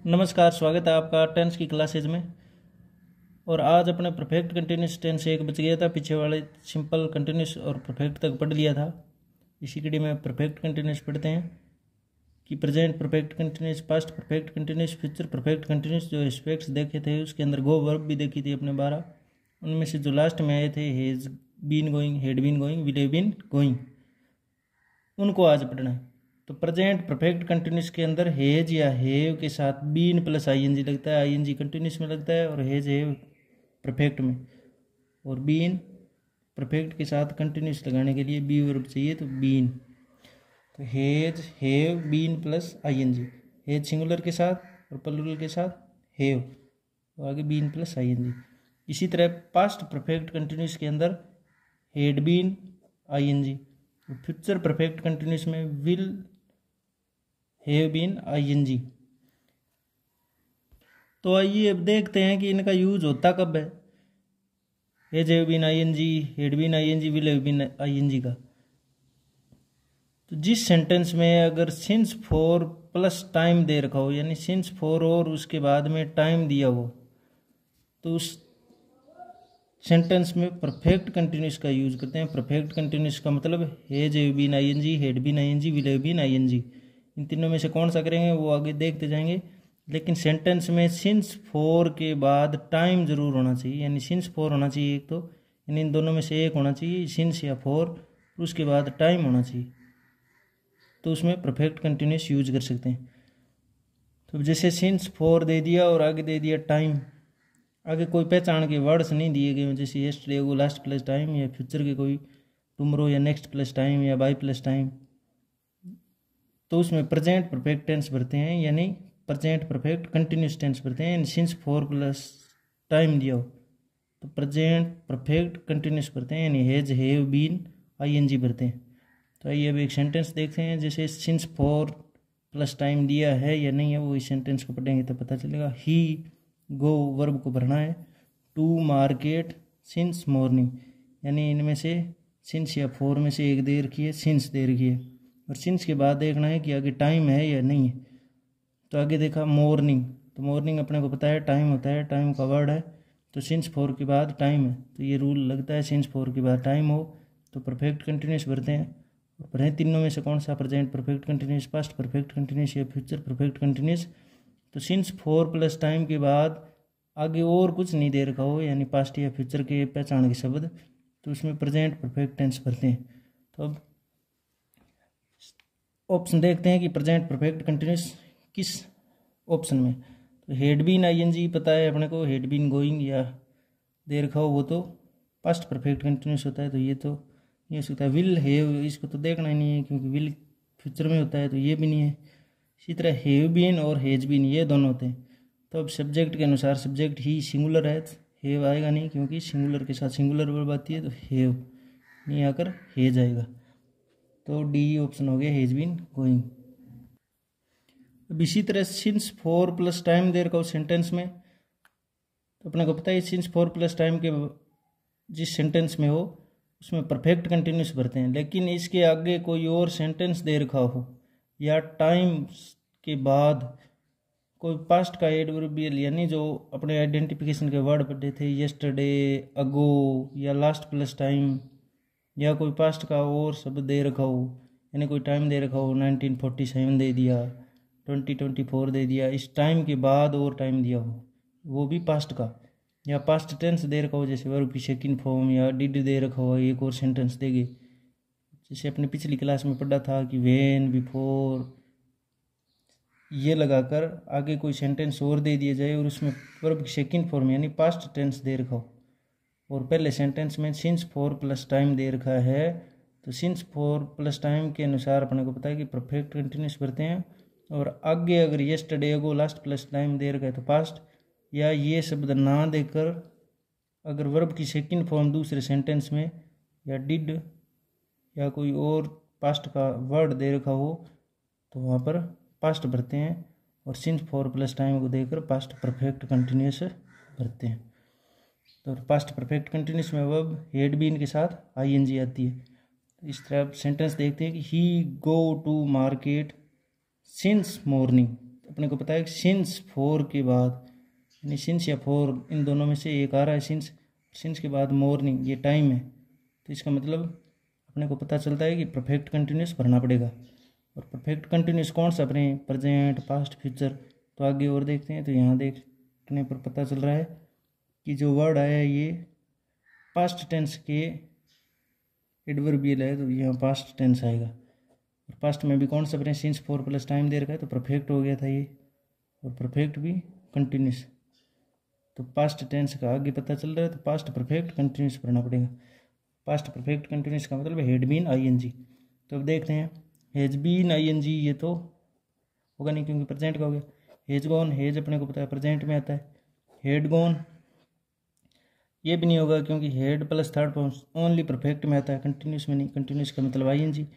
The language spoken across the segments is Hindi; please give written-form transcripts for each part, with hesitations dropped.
नमस्कार, स्वागत है आपका टेंस की क्लासेज में। और आज अपने परफेक्ट कंटिन्यूस टेंस एक बच गया था, पीछे वाले सिंपल कंटिन्यूस और परफेक्ट तक पढ़ लिया था। इसी कड़ी में परफेक्ट कंटिन्यूस पढ़ते हैं कि present perfect continuous, past perfect continuous, future perfect continuous. जो एस्पेक्ट्स देखे थे उसके अंदर गो वर्ब भी देखी थी अपने 12, उनमें से जो लास्ट में आए थे has been going, had been going, will have been going, उनको आज पढ़ना है। तो प्रेजेंट परफेक्ट कंटिन्यूस के अंदर हेज या हेव के साथ बीन प्लस आईएनजी लगता है, आईएनजी कंटिन्यूस में लगता है और हेज हेव परफेक्ट में, और बीन परफेक्ट के साथ कंटिन्यूस लगाने के लिए बी वर्ब चाहिए, तो बीन। तो has have been plus ING, has singular के साथ और प्लूरल के साथ हेव, तो आगे बीन प्लस आईएनजी। इसी तरह पास्ट परफेक्ट कंटिन्यूस के अंदर had been ING, future perfect continuous में विल हैव बीन आईएनजी। तो आइए अब देखते हैं कि इनका यूज होता कब है, has have been ING, had been ING, will have been ING का। तो जिस सेंटेंस में अगर सिंस फॉर प्लस टाइम दे रखा हो, यानी सिंस फॉर और उसके बाद में टाइम दिया हो, तो उस सेंटेंस में परफेक्ट कंटिन्यूस का यूज करते हैं। परफेक्ट कंटिन्यूस का मतलब has have been ING, had been ING, will have been ING. इन तीनों में से कौन सा करेंगे वो आगे देखते जाएंगे। लेकिन सेंटेंस में सिंस फॉर के बाद टाइम जरूर होना चाहिए, यानी सिंस फॉर होना चाहिए एक, तो यानी इन दोनों में से एक होना चाहिए, सिंस या फॉर, उसके बाद टाइम होना चाहिए, तो उसमें परफेक्ट कंटिन्यूस यूज कर सकते हैं। तो जैसे सिंस फॉर दे दिया और आगे दे दिया टाइम, आगे कोई पहचान के वर्ड्स नहीं दिए गए, जैसे येस्टरडे को लास्ट प्लस टाइम, या फ्यूचर के कोई टुमरो या नेक्स्ट प्लस टाइम या बाय प्लस टाइम, तो उसमें प्रेजेंट परफेक्ट टेंस भरते हैं, यानी प्रेजेंट परफेक्ट कंटिन्यूस टेंस भरते हैं। सिंस फॉर प्लस टाइम दिया हो तो प्रेजेंट परफेक्ट कंटिन्यूस भरते हैं, यानी हैज हैव बीन आईएनजी भरते हैं। तो आइए अब एक सेंटेंस देखते हैं, जैसे सिंस फॉर प्लस टाइम दिया है या नहीं है, वो इस सेंटेंस को पढ़ेंगे तो पता चलेगा। ही गो वर्ब को भरना है, टू मार्केट सिंस मॉर्निंग, यानी इनमें से सिंस या फॉर में से एक दे रखी है, सिंस दे रखी है, और सिंस के बाद देखना है कि आगे टाइम है या नहीं है। तो आगे देखा मॉर्निंग, तो मॉर्निंग अपने को पता है टाइम होता है, टाइम का वर्ड है, तो सिंस फॉर के बाद टाइम है, तो ये रूल लगता है, सिंस फॉर के बाद टाइम हो तो परफेक्ट कंटिन्यूस भरते हैं। और भरें तीनों में से कौन सा, present perfect continuous, past perfect continuous या फ्यूचर परफेक्ट कंटिन्यूस। तो सिंस फॉर प्लस टाइम के बाद आगे और कुछ नहीं दे रखा हो, यानी पास्ट या फ्यूचर के पहचान के शब्द, तो उसमें प्रेजेंट परफेक्ट टेंस भरते हैं। तो अब ऑप्शन देखते हैं कि प्रेजेंट परफेक्ट कंटिन्यूस किस ऑप्शन में। तो हेड बीन आईएनजी पता है अपने को, हेड बीन गोइंग या दे रखा हो वो तो पास्ट परफेक्ट कंटिन्यूस होता है, तो ये तो नहीं हो सकता। विल हैव, इसको तो देखना ही नहीं है क्योंकि विल फ्यूचर में होता है, तो ये भी नहीं है। इसी तरह हैव बीन और हेज बीन ये दोनों होते हैं। तो अब सब्जेक्ट के अनुसार, सब्जेक्ट ही सिंगुलर है, हेव आएगा नहीं क्योंकि सिंगुलर के साथ सिंगुलर वर्ब आती है, तो हेव नहीं आकर हेज आएगा, तो डी ऑप्शन हो गया, हेज बीन गोइंग। अब इसी तरह सिंस फॉर प्लस टाइम दे रखा हो सेंटेंस में, तो अपने को पता है सिंस फॉर प्लस टाइम के जिस सेंटेंस में हो उसमें परफेक्ट कंटिन्यूस भरते हैं। लेकिन इसके आगे कोई और सेंटेंस दे रखा हो या टाइम के बाद कोई पास्ट का एडवर्बियल, यानी जो अपने आइडेंटिफिकेशन के वर्ड पढ़े थे, येस्टरडे, अगो या लास्ट प्लस टाइम, या कोई पास्ट का और शब्द दे रखा हो, यानी कोई टाइम दे रखा हो, 1947 दे दिया, 2024 दे दिया, इस टाइम के बाद और टाइम दिया हो, वो भी पास्ट का, या पास्ट टेंस दे रखा हो, जैसे वर्ब की सेकंड फॉर्म, या डिड दे रखा हो, एक और सेंटेंस देंगे, जैसे अपने पिछली क्लास में पढ़ा था कि व्हेन, बिफोर, ये लगाकर आगे कोई सेंटेंस और दे दिया जाए और उसमें वर्ब की सेकंड फॉर्म यानी पास्ट टेंस दे रखा हो, और पहले सेंटेंस में सिंस फॉर प्लस टाइम दे रखा है, तो सिंस फॉर प्लस टाइम के अनुसार अपने को पता है कि परफेक्ट कंटिन्यूस भरते हैं। और आगे अगर येस्टरडे, अगो, लास्ट प्लस टाइम दे रखा है तो पास्ट, या ये शब्द ना देकर अगर वर्ब की सेकंड फॉर्म दूसरे सेंटेंस में, या डिड या कोई और पास्ट का वर्ड दे रखा हो, तो वहाँ पर पास्ट भरते हैं, और सिंस फॉर प्लस टाइम को देकर पास्ट परफेक्ट कंटिन्यूस भरते हैं। तो पास्ट परफेक्ट कंटिन्यूस में वर्ब हेड बीन के साथ आईएनजी आती है। तो इस तरह सेंटेंस देखते हैं कि he go to market since morning, अपने को पता है कि सिंस 4 के बाद, यानी सिंस या 4 इन दोनों में से एक आ रहा है, सिंस के बाद मॉर्निंग ये टाइम है, तो इसका मतलब अपने को पता चलता है कि परफेक्ट कंटिन्यूस भरना पड़ेगा। और परफेक्ट कंटिन्यूस कौन सा भरें, प्रेजेंट, पास्ट, फ्यूचर। तो आगे और देखते हैं, तो यहाँ देखने पर पता चल रहा है कि जो वर्ड आया है ये पास्ट टेंस के एडवर्बियल है, तो यहाँ पास्ट टेंस आएगा। और पास्ट में भी कौन सा भरें, सिंस 4 प्लस टाइम दे रखा है तो परफेक्ट हो गया था ये, और परफेक्ट भी कंटिन्यूस, तो पास्ट टेंस का आगे पता चल रहा है, तो पास्ट परफेक्ट कंटिन्यूस भरना पड़ेगा। पास्ट परफेक्ट कंटिन्यूस का मतलब हैड बीन आईएनजी। तो अब देखते हैं, हैज बीन आईएनजी ये तो होगा नहीं क्योंकि प्रेजेंट का हो गया। हैज गॉन, हैज अपने को पता है प्रेजेंट में आता है। हैड गॉन ये भी नहीं होगा क्योंकि head plus third form only perfect में आता है, कंटिन्यूस में नहीं। कंटिन्यूस का मतलब आईएनजी।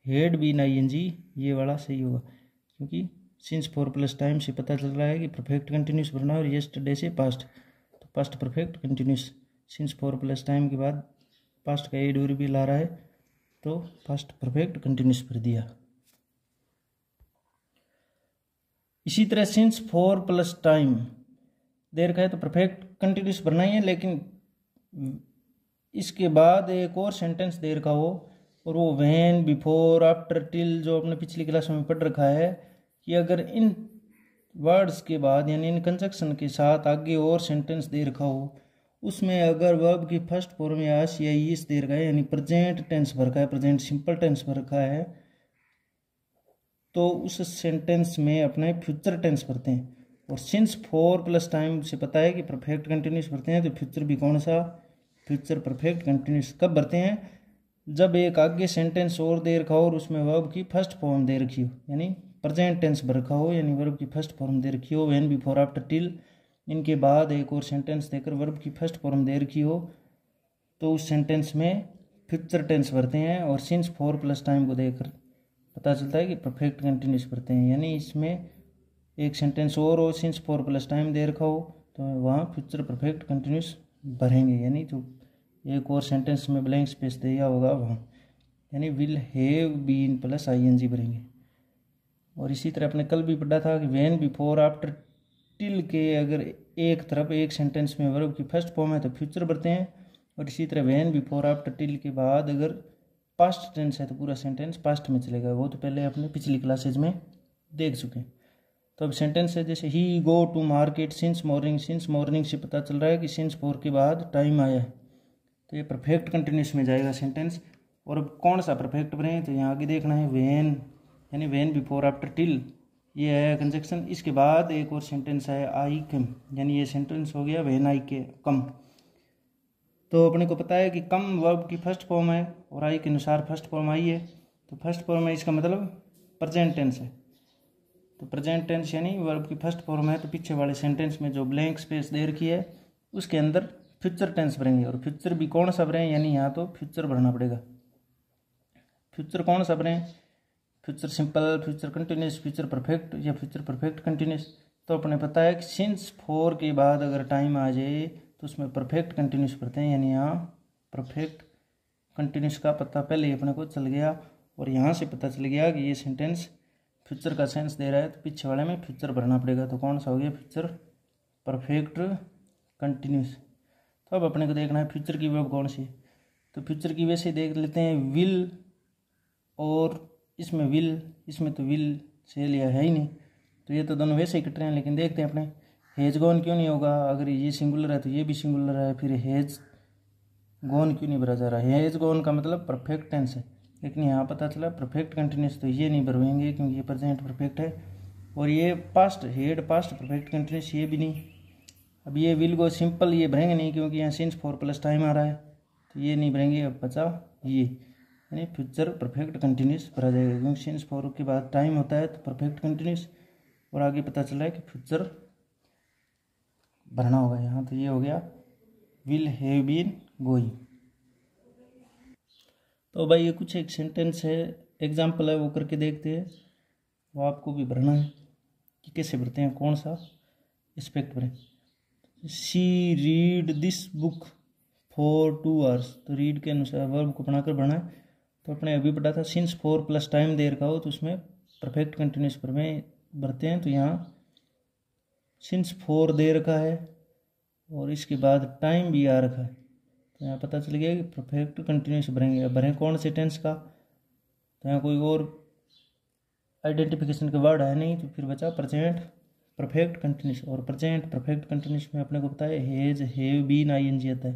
हेड बीन आईएनजी ये वाला सही होगा क्योंकि सिंस 4 प्लस टाइम से पता चल रहा है कि परफेक्ट कंटिन्यूस भरना, और येस्टरडे से पास्ट, तो past perfect continuous. Since 4 plus time के बाद पास्ट का एडवर्बियल आ रहा है तो पास्ट परफेक्ट कंटिन्यूस भर दिया। इसी तरह सिंस 4 प्लस टाइम दे रखा है तो परफेक्ट कंटिन्यूस भरना ही है, लेकिन इसके बाद एक और सेंटेंस दे रखा हो और वो व्हेन, बिफोर, आफ्टर, टिल जो अपने पिछली क्लास में पढ़ रखा है कि अगर इन वर्ड्स के बाद यानी इन कंजक्शन के साथ आगे और सेंटेंस दे रखा हो, उसमें अगर वर्ब की फर्स्ट फॉर्म या एस या ईस दे रखा है यानी प्रेजेंट टेंस भर रखा है, प्रेजेंट सिंपल टेंस भर रखा है, तो उस सेंटेंस में अपने फ्यूचर टेंस भरते हैं। और सिंस 4 प्लस टाइम से पता है कि परफेक्ट कंटिन्यूस भरते हैं, तो फ्यूचर भी कौन सा, फ्यूचर परफेक्ट कंटिन्यूस कब भरते हैं, जब एक आगे सेंटेंस और दे रखा हो और उसमें वर्ब की फर्स्ट फॉर्म दे रखी हो, यानी प्रेजेंट टेंस भर रखा हो यानी वर्ब की फर्स्ट फॉर्म दे रखी हो, व्हेन, बिफोर, आफ्टर, टिल, इनके बाद एक और सेंटेंस देकर वर्ब की फर्स्ट फॉर्म दे रखी हो, तो उस सेंटेंस में फ्यूचर टेंस भरते हैं। और सिंस 4 प्लस टाइम को देकर पता चलता है कि परफेक्ट कंटिन्यूस भरते हैं, यानी इसमें एक सेंटेंस और हो, सिंस 4 प्लस टाइम दे रखा हो, तो वहाँ फ्यूचर परफेक्ट कंटिन्यूस भरेंगे, यानी जो एक और सेंटेंस में ब्लैंक स्पेस दिया होगा वहाँ, यानी will have been plus ING भरेंगे। और इसी तरह अपने कल भी पढ़ा था कि व्हेन, बिफोर, आफ्टर, टिल के अगर एक तरफ एक सेंटेंस में वर्ब की फर्स्ट फॉर्म है तो फ्यूचर भरते हैं, और इसी तरह व्हेन, बिफोर, आफ्टर, टिल के बाद अगर पास्ट टेंस है तो पूरा सेंटेंस पास्ट में चलेगा। वो तो पहले अपने पिछली क्लासेज में देख चुके हैं। तो अब सेंटेंस है जैसे he go to market since morning, since morning से पता चल रहा है कि सिंस 4 के बाद टाइम आया है, तो ये परफेक्ट कंटिन्यूस में जाएगा सेंटेंस। और अब कौन सा परफेक्ट भरें, तो यहाँ आगे देखना है व्हेन, यानी व्हेन, बिफोर, आफ्टर, टिल ये है कंजक्शन। इसके बाद एक और सेंटेंस है आई कम, यानी ये सेंटेंस हो गया व्हेन आई के कम। तो अपने को पता है कि कम वर्ब की फर्स्ट फॉर्म है और आई के अनुसार फर्स्ट फॉर्म आई है, तो फर्स्ट फॉर्म है इसका मतलब प्रेजेंट टेंस है, तो प्रेजेंट टेंस यानी वर्ब की फर्स्ट फॉर्म है, तो पीछे वाले सेंटेंस में जो ब्लैंक स्पेस दे रखी है उसके अंदर फ्यूचर टेंस भरेंगे। और फ्यूचर भी कौन सा भरें, यानी यहाँ तो फ्यूचर भरना पड़ेगा। फ्यूचर कौन सा भरें, future simple, future continuous, future perfect या फ्यूचर परफेक्ट कंटिन्यूस। तो अपने पता है कि सिंस 4 के बाद अगर टाइम आ जाए तो उसमें परफेक्ट कंटिन्यूस भरते हैं, यानी यहाँ परफेक्ट कंटिन्यूस का पता पहले ही अपने को चल गया। और यहाँ से पता चल गया कि ये सेंटेंस फ्यूचर का सेंस दे रहा है, तो पीछे वाले में फ्यूचर भरना पड़ेगा। तो कौन सा हो गया, फ्यूचर परफेक्ट कंटिन्यूस। तो अब अपने को देखना है फ्यूचर की वर्ब कौन सी है, तो फ्यूचर की वैसे देख लेते हैं विल, और इसमें विल, इसमें तो विल से लिया है ही नहीं, तो ये तो दोनों वैसे ही कट रहे हैं। लेकिन देखते हैं अपने हैज गॉन क्यों नहीं होगा, अगर ये सिंगुलर है तो ये भी सिंगुलर है, फिर हैज गॉन क्यों नहीं भरा जा रहा है। हैज गॉन का मतलब परफेक्ट टेंस है, लेकिन यहाँ पता चला परफेक्ट कंटिन्यूस, तो ये नहीं भरवेंगे क्योंकि ये प्रेजेंट परफेक्ट है। और ये past, head past perfect continuous ये भी नहीं। अब ये विल गो सिंपल ये भरेंगे नहीं क्योंकि यहाँ सिंस 4 प्लस टाइम आ रहा है, तो ये नहीं भरेंगे। अब बचा ये, यानी फ्यूचर परफेक्ट कंटिन्यूस भरा जाएगा क्योंकि सिंस 4 के बाद टाइम होता है तो परफेक्ट कंटिन्यूस। और आगे पता चला है कि फ्यूचर भरना होगा यहाँ, तो ये हो गया विल हैव बीन गोइंग। तो भाई ये कुछ एक सेंटेंस है, एग्जाम्पल है, वो करके देखते हैं, वो आपको भी भरना है कि कैसे भरते हैं, कौन सा एस्पेक्ट भरें। She read this book for 2 hours, तो रीड के अनुसार वर्ब को बनाकर भरना है। तो अपने अभी पढ़ा था सिंस 4 प्लस टाइम दे रखा हो तो उसमें परफेक्ट कंटिन्यूस भरते हैं, तो यहाँ सिंस 4 दे रखा है और इसके बाद टाइम भी आ रखा है, तो यहाँ पता चल गया कि परफेक्ट कंटिन्यूस भरेंगे। अब भरें कौन से टेंस का, तो यहाँ कोई और आइडेंटिफिकेशन का वर्ड है नहीं, तो फिर बचा प्रेजेंट परफेक्ट कंटिन्यूस। और प्रेजेंट परफेक्ट कंटिन्यूस में अपने को पता है हेज हैव बीन आईएनजी आता है,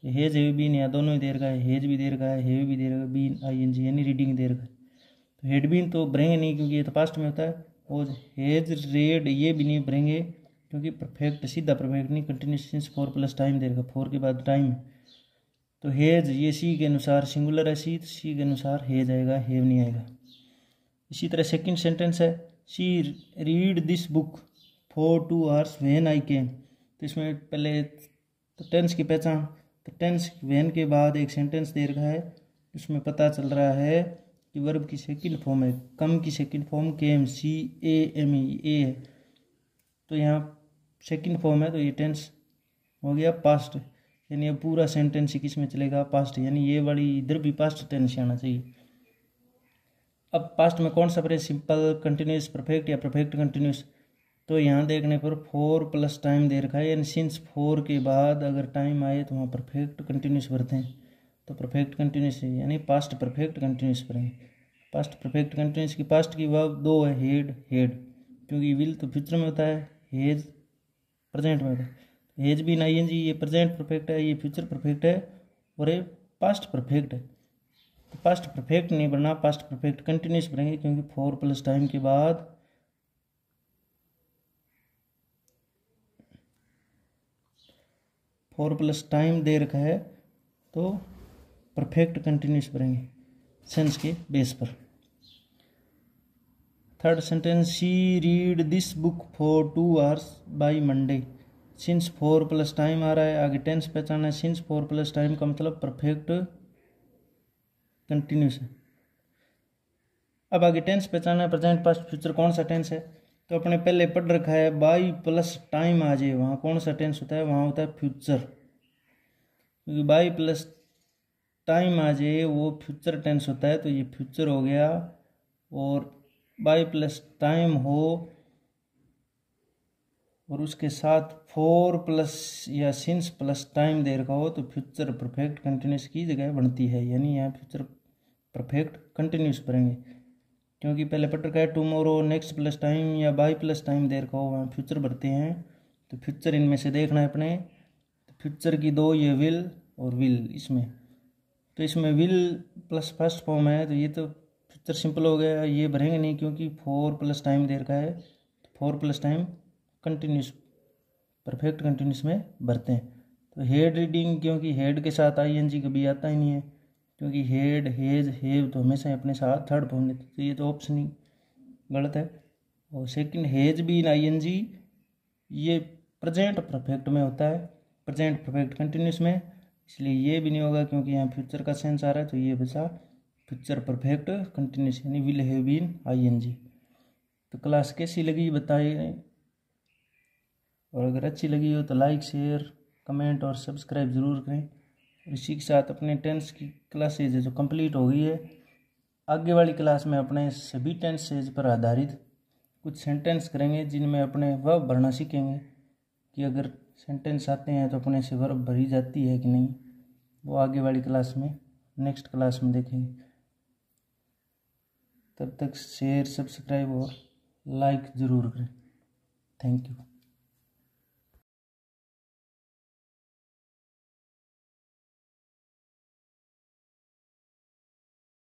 तो हेज हैव बीन यहाँ दोनों ही दे रखा है, हेज भी दे रखा है, हैव भी दे रखा है, बीन आईएनजी यानी रीडिंग दे रखा है। तो हेड बीन तो भरेंगे नहीं क्योंकि ये तो पास्ट में होता है, और हेज रेड ये भी नहीं भरेंगे क्योंकि परफेक्ट सीधा परफेक्ट नहीं, कंटिन्यूस सिंस 4 प्लस टाइम दे रखा, 4 के बाद टाइम। तो हेज ये सी के अनुसार सिंगुलर है, सी के अनुसार हेज आएगा, हेव नहीं आएगा। इसी तरह सेकंड सेंटेंस है she read this book for 2 hours when I came. तो इसमें पहले तो टेंस की पहचान, तो टेंस व्हेन के बाद एक सेंटेंस दे रखा है, उसमें पता चल रहा है कि वर्ब की सेकंड फॉर्म है, कम की सेकंड फॉर्म केम, CAME ए है, तो यहाँ सेकंड फॉर्म है, तो ये टेंस हो गया पास्ट, यानी अब पूरा सेंटेंस ही किस में चलेगा, पास्ट, यानी ये वाली इधर भी पास्ट टेंस आना चाहिए। अब पास्ट में कौन सा फ्रेज, सिंपल कंटिन्यूस परफेक्ट या परफेक्ट कंटिन्यूस, तो यहाँ देखने पर 4 प्लस टाइम दे रखा है, यानी सिंस 4 के बाद अगर टाइम आए तो वहाँ परफेक्ट कंटिन्यूस भरते हैं, तो परफेक्ट कंटिन्यूस है, यानी पास्ट परफेक्ट कंटिन्यूस भरेंगे। पास्ट परफेक्ट कंटिन्यूस की पास्ट की वर्ब 2 है, हेड हेड, क्योंकि विल तो फ्यूचर में होता है, हेज प्रेजेंट में होता है। हेज भी आईएनजी, ये प्रेजेंट परफेक्ट है, ये फ्यूचर परफेक्ट है, और ये पास्ट परफेक्ट है। तो पास्ट परफेक्ट नहीं भरना, पास्ट परफेक्ट कंटिन्यूस भरेंगे क्योंकि 4 प्लस टाइम के बाद 4 प्लस टाइम दे रखा है, तो परफेक्ट कंटिन्यूस भरेंगे सेंस के बेस पर। Third sentence she read this book for 2 hours by Monday. Since 4 plus time आ रहा है, आगे टेंस पहचाना है, सिंस 4 प्लस टाइम का मतलब परफेक्ट कंटिन्यूस है। अब आगे टेंस पहचाना है, प्रेजेंट पास्ट फ्यूचर कौन सा टेंस है, तो अपने पहले पढ़ रखा है बाई प्लस टाइम आ जाए, वहाँ कौन सा टेंस होता है, वहाँ होता है फ्यूचर, क्योंकि बाई प्लस टाइम आ जाए वो फ्यूचर टेंस होता है, तो ये फ्यूचर हो गया। और बाई प्लस टाइम हो और उसके साथ 4 प्लस या सिंस प्लस टाइम दे रखा हो, तो फ्यूचर परफेक्ट कंटिन्यूस की जगह बनती है, यानी यहाँ फ्यूचर परफेक्ट कंटिन्यूस भरेंगे, क्योंकि पहले पढ़ रखा है टुमारो नेक्स्ट प्लस टाइम या बाई प्लस टाइम दे रखा हो, वहाँ फ्यूचर भरते हैं। तो फ्यूचर इनमें से देखना है अपने, तो फ्यूचर की 2 ये विल और विल इसमें, तो इसमें विल प्लस फर्स्ट फॉर्म है, तो ये तो फ्यूचर सिंपल हो गया, ये भरेंगे नहीं क्योंकि 4 प्लस टाइम दे रखा है, तो 4 plus time continuous perfect continuous में भरते हैं। तो हेड रीडिंग, क्योंकि हेड के साथ आईएनजी कभी आता ही नहीं है, क्योंकि हेड हेज हेव तो हमेशा अपने साथ थर्ड फॉर्म लेते, तो ये तो ऑप्शन ही गलत है। और सेकंड हेज भी इन आईएनजी, ये प्रेजेंट परफेक्ट में होता है, प्रेजेंट परफेक्ट कंटिन्यूस में, इसलिए ये भी नहीं होगा क्योंकि यहाँ फ्यूचर का सेंस आ रहा है, तो ये बचा फ्यूचर परफेक्ट कंटिन्यूस यानी विल हैव बीन आईएनजी। तो क्लास कैसी लगी बताइए, और अगर अच्छी लगी हो तो लाइक शेयर कमेंट और सब्सक्राइब ज़रूर करें। और इसी के साथ अपने टेंस की क्लासेज जो कंप्लीट हो गई है, आगे वाली क्लास में अपने सभी टेंसेज पर आधारित कुछ सेंटेंस करेंगे जिनमें अपने वर्ब भरना सीखेंगे, कि अगर सेंटेंस आते हैं तो अपने से वर्ब भरी जाती है कि नहीं, वो आगे वाली क्लास में नेक्स्ट क्लास में देखेंगे। तब तक शेयर सब्सक्राइब और लाइक ज़रूर करें। Thank you.